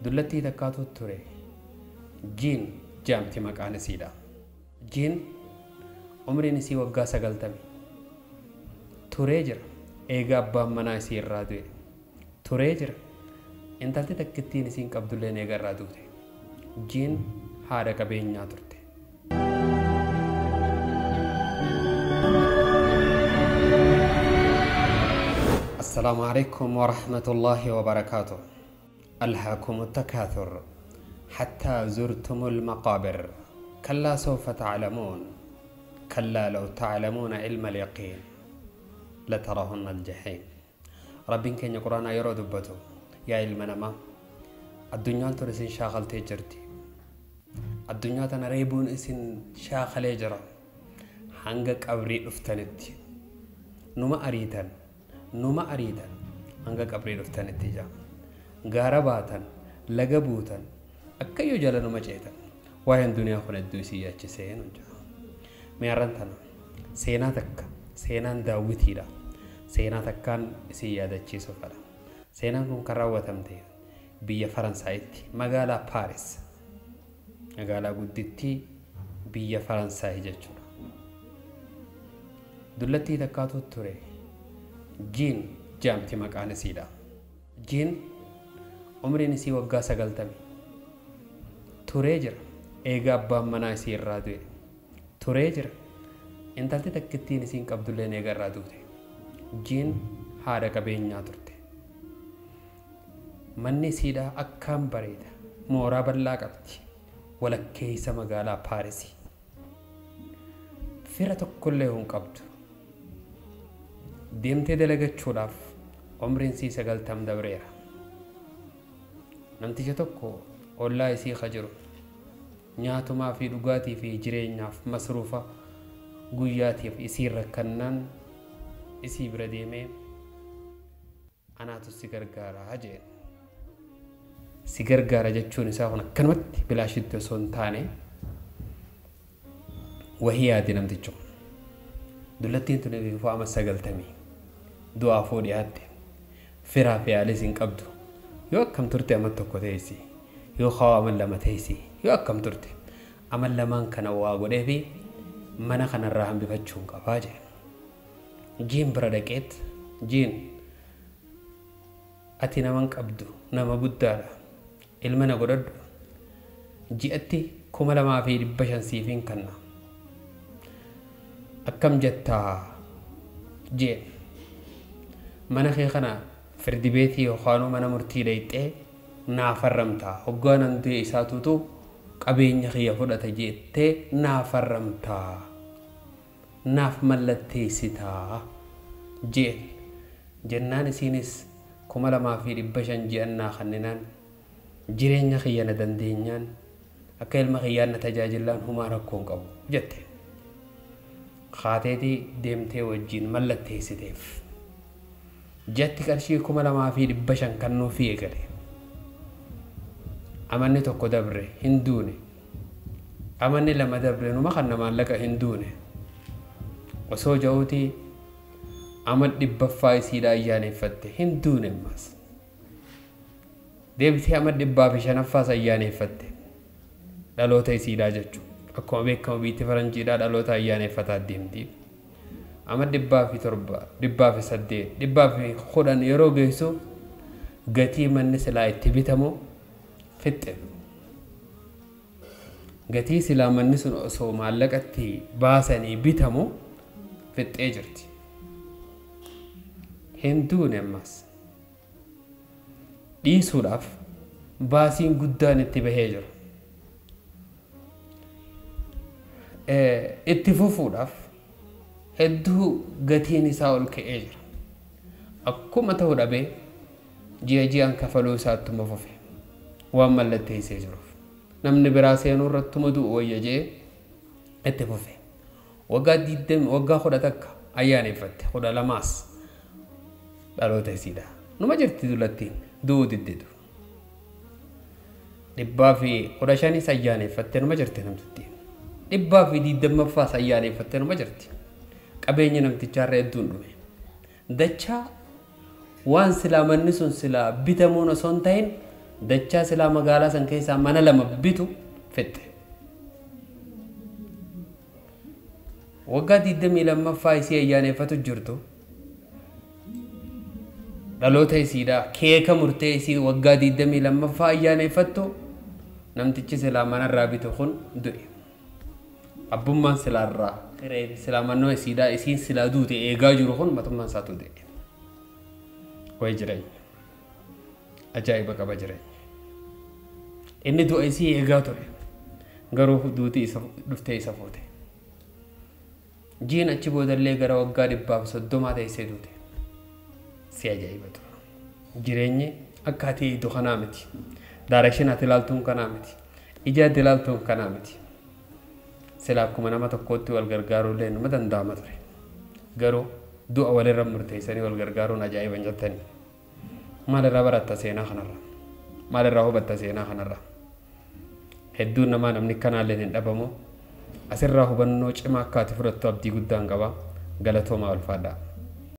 دلتي تكاتو توري جين جامتي مكان سيدا جين عمري نسي وقا سقلتمي توري جرا ايغا ابا منا يسير رادوي توري جرا انتالتي تكتي نسين قبدولين ايغا رادوتي جين هادا قبين ناتورتي السلام عليكم ورحمة الله وبركاته. ألهاكم التكاثر حتى زرتم المقابر كلا سوف تعلمون كلا لو تعلمون علم اليقين لترهن الجحيم. ربين كن يقرأن يرو دبتو يا علمنا ما الدنيا ترسين شاغل تجرتي الدنيا تنريبون اسن شاغل يجرى هنگك أبري افتنتي نما أريدا هنگا قبري رفتن اتجاه غارباتن لغبوتن أكيو جالا نما جيتن وين دنيا خون الدوسي ياتش سين وجا ميارنتنا سينا تكا سينا داوتي لا سينا تكان سيادة تشيسو فلا سينا كون كراوتم دي بيا فرنسايتي مغالا باريس مغالا قدتي بيا فرنساي جاچو دلتي تكاتو توري جين جامتي مكان سيدا جين عمري نسي وقا سقلتمي توريجر ايغا ابا منا يسير رادوي توريجر انتالتي تكتي نسين قبدولين ايغا رادوتي جين هادا قبين ناتورتي مني سيدا اكام بريدا مورا بلا قبتي ولا كيسا مقالا باريسي فيرتو كلهم قبدو deemtee dalagachuudhaaf umriin sii 90 dabreera namticha tokko ollaa isii kajiru nyaatumaa fi dhugaatii fi jireenyaaf masruufa guyyaatiif isii rakkannaan isii bira deemee anaatu si gargaara jeen si gargaara jechuun isaa kun akkanumatti bilaashitti osoo hin taane wahiyaati namticho dulattiin tun faama 90 دعاء فودي هاتي فرا في عليسين قبضو يو كم ترتي أمد تكو تيسي يو خوا أمد لما تيسي يو كم ترتي أمد لما كان واغو دي في منا كان الرحم بفتشون قباجة جين بردكيت جين أتي نمان قبضو نما بدالا إلمنا قرد جيئتي كمالا ما في بشان سيفين كنا أكم جتا جين mana kee kana firdi beetii yookaan mana murtii dayxee naafarramta hogganan du'e isaatutu qabeenya kiyya fudhata jettee naafarramta naaf mallatteessitaa jeen jennaan isiinis 2500 je'annaa kanneenaan jireenya kiyya na dandeenyaan akka ilma kiyyaan na tajaajilaan humaa rakkoon qabu jette khaateetii deemtee wajjin mallatteessiteef jatti qarshii 2500 kannuu fi eegale amanni tokko dabre hinduune amanni lama dabre numa kan maallaqa hinduune osoo ja'uuti amad dhibbaffaa isiidha ayyaaneffatte hinduune mas deebitee amad dhibbaa fi shanaffaas ayyaaneffatte dhaloota isiidha jechuudha akkuma beekamu biitti faranjiidha dhaloota ayyaaneffataa deemti أما دبّا في تربة دبّا في سدّي دبّا في خدان يرو جيسو قتي من نسلا اتبتمو فت قتي سلا من نسون أسو معلقتي باسني بتمو فت أجرتي هندون يمس دي سولاف باسين قدان اتبهجر اتفوفولاف hedduu gatiin isaa ol ka'ee jira akkuma ta'u dhabe ji'aan kafaluu isaatti fufe waan mallatteessee jiruuf namni biraa seenuu irratti muduu wayya jee itti fufe waggaa 20 waggaa 10 takka ayyaaneffatte 12 dhaloota isiidha numa jirti dulattiin du'uu diddidu dhibbaa fi 15 ayyaaneffatte numa jirti namtittiin dhibbaa fi 20 ayyaaneffatte numa jirti qabeenya namticharra hedduun dhume dacha waan sila manni sun sila bitamuun osoo hin ta'in dachaa silaa magaalaa san keessaa mana lama bitu fette. Waggaa 22ffaa isii ayyaaneffatu jirtu dhaloota isiidhaa keeka murtee isii waggaa 22ffaa ayyaaneffattu namtichi silaa manarraa bitu kun du'e. Abbummaan silaarraa silaa mannoo isiidhaa isiin silaa duute eegaa jiru kun matummaan isaatu du'e. Wayi jireenya ajaa'iba qaba jireenya. Inni du'a isii eegaa ture garuu duuti isa dhuftee isa fuute. Jiin achi boodallee gara waggaa 130 ta'ee duute. Si ajaa'ibatu. Jireenyi akka ati iddoo kanaa miti. Daarekshin ati ilaaltuun kanaa miti. Ija ati ilaaltuun kanaa miti. Silaa akkuma nama tokkootti wal gargaaruullee nama danda'ama ture. Garuu du'a walirra murteessanii wal gargaaruun ajaa'iba hin jettanii. Maalirraa baratta seenaa kanarra? Maalirraa hubatta seenaa kanarra? Hedduun namaa namni kanaallee hin dhabamu. Asirraa hubannoo cimaa akka ati fudhattu abdii guddaan qaba. Galatoomaa ulfaadhaa.